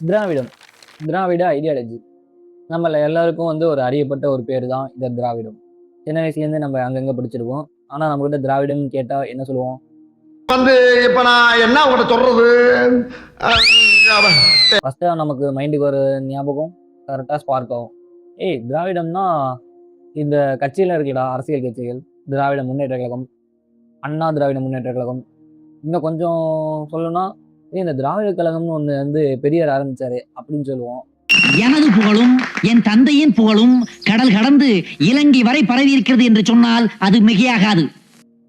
திராவிடம், திராவிட ஐடியாலஜி. நம்மள எல்லாருக்கும் வந்து ஒரு அறியப்பட்ட ஒரு பேர் தான் இந்த திராவிடம். சின்ன வயசுலேருந்து நம்ம அங்கங்கே படிச்சிருக்கோம். ஆனால் நம்மகிட்ட திராவிடம்னு கேட்டால் என்ன சொல்லுவோம்? வந்து இப்ப நான் என்ன உங்கள்கிட்ட சொல்றது? ஃபஸ்ட்டு நமக்கு மைண்டுக்கு ஒரு ஞாபகம் கரெக்டாக ஸ்பார்க் ஆகும். ஏய், திராவிடம்னா இந்த கட்சியில் இருக்கடா, அரசியல் கட்சிகள். திராவிட முன்னேற்ற கழகம், அண்ணா திராவிட முன்னேற்ற கழகம். இன்னும் கொஞ்சம் சொல்லணும்னா இந்த திராவிட கழகம்னு ஒன்று வந்து பெரியார் ஆரம்பிச்சாரு அப்படின்னு சொல்லுவோம். எனது புகழும் என் தந்தையின் புகழும் கடல் கடந்து இலங்கை வரை பரவி இருக்கிறது என்று சொன்னால் அது மிகையாகாது.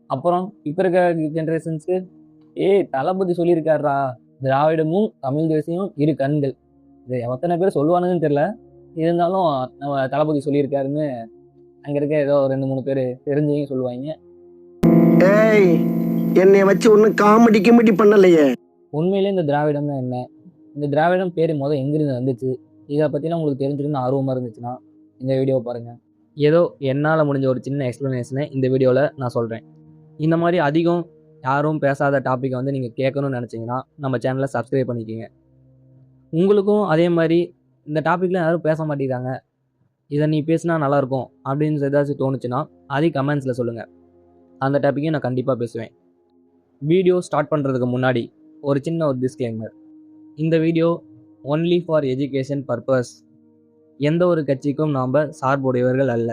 அப்புறம் இப்போ இருக்க ஜென்ரேஷன்ஸுக்கு தளபதி சொல்லியிருக்காருடா, திராவிடமும் தமிழ் தேசியம் இரு கண்கள். இதை எத்தனை பேர் சொல்லுவானுன்னு தெரியல. இருந்தாலும் நம்ம தளபதி சொல்லியிருக்காருன்னு அங்கே இருக்க ஏதோ 2-3 பேர் தெரிஞ்சவங்க சொல்லுவாங்க. ஏய், என்னைய வச்சு ஒன்னும் காமெடி கிமெடி பண்ணலையே. உண்மையிலே இந்த திராவிடம் தான் என்ன? இந்த திராவிடம் பேர் எங்கிருந்து வந்துச்சு? இதை பற்றிலாம் உங்களுக்கு தெரிஞ்சுக்கணும்னு ஆர்வமாக இருந்துச்சுன்னா இந்த வீடியோவை பாருங்கள். ஏதோ என்னால் முடிஞ்ச ஒரு சின்ன எக்ஸ்ப்ளனேஷனை இந்த வீடியோவில் நான் சொல்கிறேன். இந்த மாதிரி அதிகம் யாரும் பேசாத டாப்பிக்கை வந்து நீங்கள் கேட்கணும்னு நினச்சிங்கன்னா நம்ம சேனலை சப்ஸ்கிரைப் பண்ணிக்கோங்க. உங்களுக்கும் அதே மாதிரி இந்த டாப்பிக்கில் யாரும் பேச மாட்டேங்கிறாங்க, இதை நீ பேசினா நல்லாயிருக்கும் அப்படின்னு ஏதாச்சும் தோணுச்சுன்னா அதையும் கமெண்ட்ஸில் சொல்லுங்கள். அந்த டாப்பிக்கையும் நான் கண்டிப்பாக பேசுவேன். வீடியோ ஸ்டார்ட் பண்ணுறதுக்கு முன்னாடி ஒரு சின்ன டிஸ்க்ளைமர். இந்த video only for education purpose. எந்த ஒரு கட்சிக்கும் நாம் சார்புடையவர்கள் அல்ல.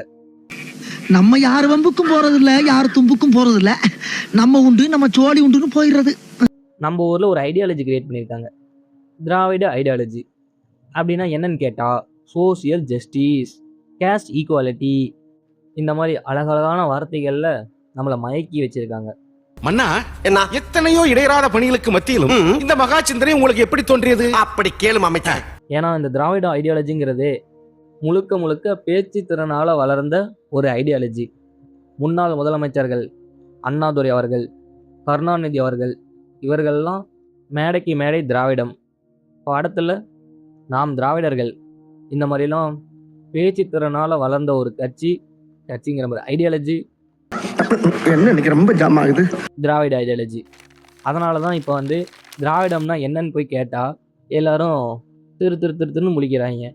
நம்ம யார் வம்புக்கும் போறது இல்ல, யார் தும்புக்கும் போறது இல்ல. நம்ம உண்டு, நம்ம சோழி உண்டுன்னு போயிடுறது. நம்ம ஊரில் ஒரு ஐடியாலஜி கிரியேட் பண்ணியிருக்காங்க, திராவிட ஐடியாலஜி. அப்படின்னா என்னன்னு கேட்டால், சோசியல் ஜஸ்டிஸ், கேஸ்ட் ஈக்குவாலிட்டி, இந்த மாதிரி அழகழகான வார்த்தைகளில் நம்மளை மயக்கி வச்சிருக்காங்க. மன்னா, என்ன எத்தனையோ இடையறாத பணிகளுக்கு மத்தியிலும் இந்த மகா சிந்தனை உங்களுக்கு எப்படி தோன்றியது? அப்படி கேளும் அமைச்சர். ஏன்னா இந்த திராவிட ஐடியாலஜிங்கிறது முழுக்க முழுக்க பேச்சு திறனால வளர்ந்த ஒரு ஐடியாலஜி. முன்னாள் முதலமைச்சர்கள் அண்ணாதுரை அவர்கள், கருணாநிதி அவர்கள், இவர்கள்லாம் மேடைக்கு மேடை திராவிடம், படத்தில் நாம் திராவிடர்கள், இந்த மாதிரிலாம் பேச்சு திறனால வளர்ந்த ஒரு கட்சிங்கிற மாதிரி ஐடியாலஜி என்ன இன்னைக்கு ரொம்ப ஜாம் ஆகுது, திராவிட ஐடியாலஜி. அதனால தான் இப்போ வந்து திராவிடம்னா என்னன்னு போய் கேட்டால் எல்லாரும் திருன்னு முழிக்கிறாங்க.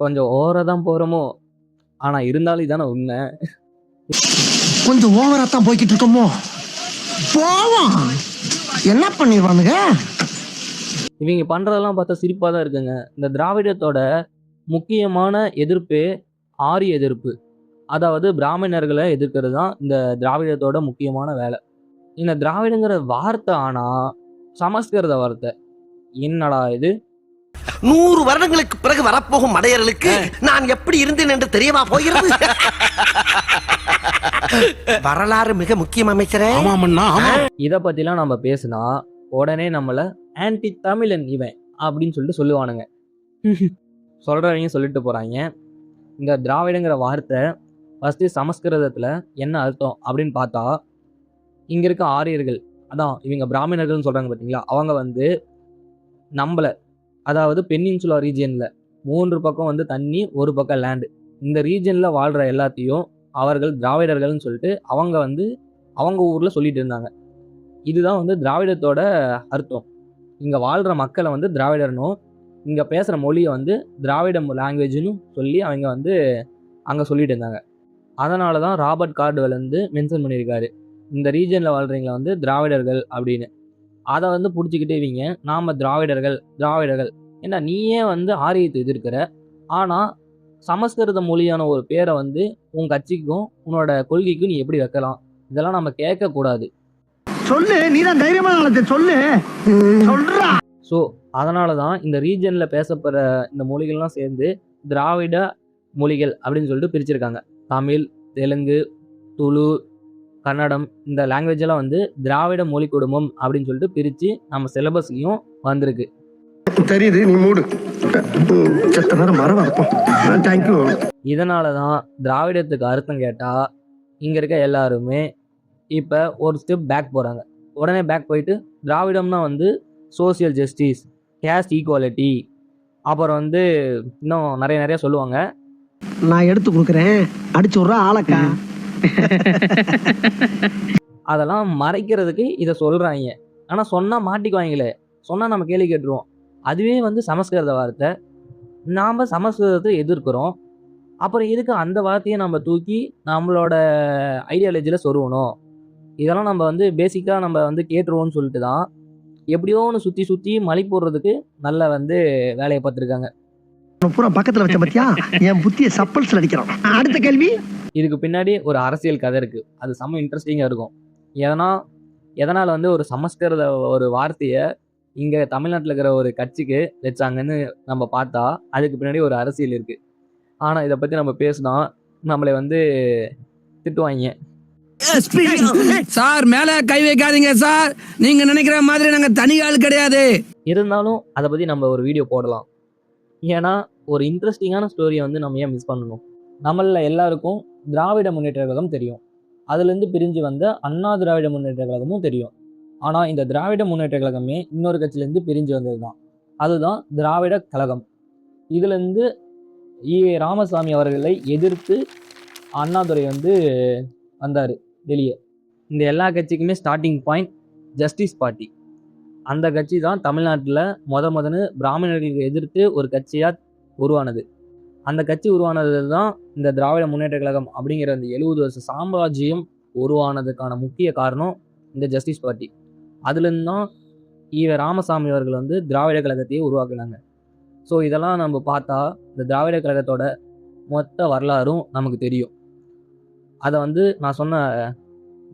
கொஞ்சம் ஓவராக தான் போகிறோமோ, ஆனால் இருந்தாலும் இதானே உண்மை. கொஞ்சம் ஓவரா தான் போய்கிட்டு இருக்கோமோ. போவோம், என்ன பண்ணிடுவானுங்க. இவங்க பண்ணுறதெல்லாம் பார்த்தா சிரிப்பாக தான் இருக்குங்க. இந்த திராவிடத்தோட முக்கியமான எதிர்ப்பு ஆரிய எதிர்ப்பு. அதாவது பிராமணர்களை எதிர்க்கிறது தான் இந்த திராவிடத்தோட முக்கியமான வேலை. இந்த திராவிடங்கிற வார்த்தை ஆனால் சமஸ்கிருத வார்த்தை. என்னடா இது? 100 வருடங்களுக்கு பிறகு வரப்போகும் மடையர்களுக்கு நான் எப்படி இருந்தேன் என்று தெரியவா போகிறது? வரலாறு மிக முக்கியம் அமைச்சரே. இதை பற்றிலாம் நம்ம பேசினா உடனே நம்மளை ஆன்டி தமிழன் இவன் அப்படின்னு சொல்லிட்டு சொல்லுவானுங்க. சொல்கிறவங்க சொல்லிட்டு போகிறாங்க. இந்த திராவிடங்கிற வார்த்தை ஃபஸ்ட்டு சமஸ்கிருதத்தில் என்ன அர்த்தம் அப்படின்னு பார்த்தா, இங்கே இருக்க ஆரியர்கள், அதான் இவங்க பிராமணர்கள்னு சொல்கிறாங்க பார்த்தீங்களா, அவங்க வந்து நம்மளை, அதாவது பெனின்சுலா ரீஜியனில் 3 பக்கம் வந்து தண்ணி, ஒரு பக்கம் லேண்டு, இந்த ரீஜனில் வாழ்கிற எல்லாத்தையும் அவர்கள் திராவிடர்கள்னு சொல்லிட்டு அவங்க வந்து அவங்க ஊரில் சொல்லிட்டு இருந்தாங்க. இதுதான் வந்து திராவிடத்தோட அர்த்தம். இங்கே வாழ்கிற மக்களை வந்து திராவிடர்னும், இங்கே பேசுகிற மொழியை வந்து திராவிட லாங்குவேஜ்னு சொல்லி அவங்க வந்து அங்கே சொல்லிட்டு இருந்தாங்க. அதனால தான் ராபர்ட் கார்டுவெல் வந்து மென்ஷன் பண்ணியிருக்காரு, இந்த ரீஜனில் வாழ்கிறவங்களை வந்து திராவிடர்கள் அப்படின்னு. அதை வந்து பிடிச்சிக்கிட்டு இவங்க நாம் திராவிடர்கள் ஏன்னா நீயே வந்து ஆரியத்தை எதிர்க்கிற, ஆனால் சமஸ்கிருத மொழியான ஒரு பேரை வந்து உன் கட்சிக்கும் உன்னோட கொள்கைக்கும் நீ எப்படி வைக்கலாம்? இதெல்லாம் நம்ம கேட்கக்கூடாது. சொல்லு, நீதான் தைரியமான சொல்லு சொல்றா. ஸோ அதனால தான் இந்த ரீஜனில் பேசப்படுற இந்த மொழிகள்லாம் சேர்ந்து திராவிட மொழிகள் அப்படின்னு சொல்லிட்டு பிரிச்சிருக்காங்க. தமிழ், தெலுங்கு, துளு, கன்னடம், இந்த லாங்குவேஜெல்லாம் வந்து திராவிட மொழி குடும்பம் அப்படின்னு சொல்லிட்டு பிரித்து நம்ம சிலபஸ்லையும் வந்திருக்கு. தெரியுது, நீ மூடு. இதனால தான் திராவிடத்துக்கு அர்த்தம் கேட்டால் இங்கே இருக்க எல்லாருமே இப்போ ஒரு ஸ்டெப் பேக் போகிறாங்க. உடனே பேக் போயிட்டு திராவிடம்னா வந்து சோசியல் ஜஸ்டிஸ், கேஸ்ட் ஈக்குவாலிட்டி, அப்புறம் வந்து இன்னும் நிறைய சொல்லுவாங்க. நான் எடுத்து கொடுக்குறேன், அடிச்சு விட்ற ஆளக்கா. அதெல்லாம் மறைக்கிறதுக்கு இதை சொல்கிறாங்க. ஆனால் சொன்னால் மாட்டிக்குவாங்களே, சொன்னால் நம்ம கேள்வி கேட்டுருவோம். அதுவே வந்து சமஸ்கிருத வார்த்தை. நாம் சமஸ்கிருதத்தை எதிர்க்கிறோம். அப்புறம் எதுக்கு அந்த வார்த்தையை நம்ம தூக்கி நம்மளோட ஐடியாலஜியில் சொருகணும்? இதெல்லாம் நம்ம வந்து பேசிக்காக நம்ம வந்து கேட்டுருவோம்னு சொல்லிட்டு தான் எப்படியோ ஒன்று சுற்றி சுற்றி மழை போடுறதுக்கு நல்ல வந்து வேலையை பார்த்துருக்காங்க. பூரா பக்கத்துல வச்ச பத்தியா என் புத்திய சப்பல்ஸ்ல அடிக்கிறான். அடுத்த கேள்வி. இதுக்கு பின்னாடி ஒரு அரசியல் கதை இருக்குது. அது செம்ம இன்ட்ரெஸ்டிங்காக இருக்கும். எதனால் வந்து ஒரு சமஸ்கிருத ஒரு வார்த்தையை இங்கே தமிழ்நாட்டில் இருக்கிற ஒரு கட்சிக்கு வச்சாங்கன்னு நம்ம பார்த்தா அதுக்கு பின்னாடி ஒரு அரசியல் இருக்குது. ஆனால் இதை பற்றி நம்ம பேசினா நம்மளை வந்து திட்டுவாங்க. சார் மேல கை வைக்காதீங்க சார், நீங்க நினைக்கிற மாதிரி நாங்க தனி ஆள் கிடையாது. இருந்தாலும் அதை பற்றி நம்ம ஒரு வீடியோ போடலாம். ஏன்னா ஒரு இன்ட்ரெஸ்டிங்கான ஸ்டோரியை வந்து நம்ம ஏன் மிஸ் பண்ணணும்? நம்மள எல்லாருக்கும் திராவிட முன்னேற்ற கழகம் தெரியும். அதுலேருந்து பிரிஞ்சு வந்த அண்ணா திராவிட முன்னேற்ற கழகமும் தெரியும். ஆனால் இந்த திராவிட முன்னேற்ற கழகமே இன்னொரு கட்சியிலேருந்து பிரிஞ்சு வந்தது தான். அதுதான் திராவிட கழகம். இதுலேருந்து ஈவே ராமசாமி அவர்களை எதிர்த்து அண்ணாதுரை வந்து வந்தார் வெளியே. இந்த எல்லா கட்சிக்குமே ஸ்டார்டிங் பாயிண்ட் ஜஸ்டிஸ் பார்ட்டி. அந்த கட்சி தான் தமிழ்நாட்டில் முதன்னு பிராமணர்களுக்கு எதிர்த்து ஒரு கட்சியாக உருவானது. அந்த கட்சி உருவானது தான் இந்த திராவிட முன்னேற்ற கழகம் அப்படிங்கிற அந்த 70 வருஷ சாம்ராஜ்யம் உருவானதுக்கான முக்கிய காரணம் இந்த ஜஸ்டிஸ் பார்ட்டி. அதுலேருந்து தான் ஈவே ராமசாமி அவர்கள் வந்து திராவிட கழகத்தையே உருவாக்குனாங்க. ஸோ இதெல்லாம் நம்ம பார்த்தா இந்த திராவிட கழகத்தோட மொத்த வரலாறும் நமக்கு தெரியும். அதை வந்து நான் சொன்ன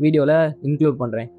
வீடியோவில் இன்க்ளூட் பண்ணுறேன்.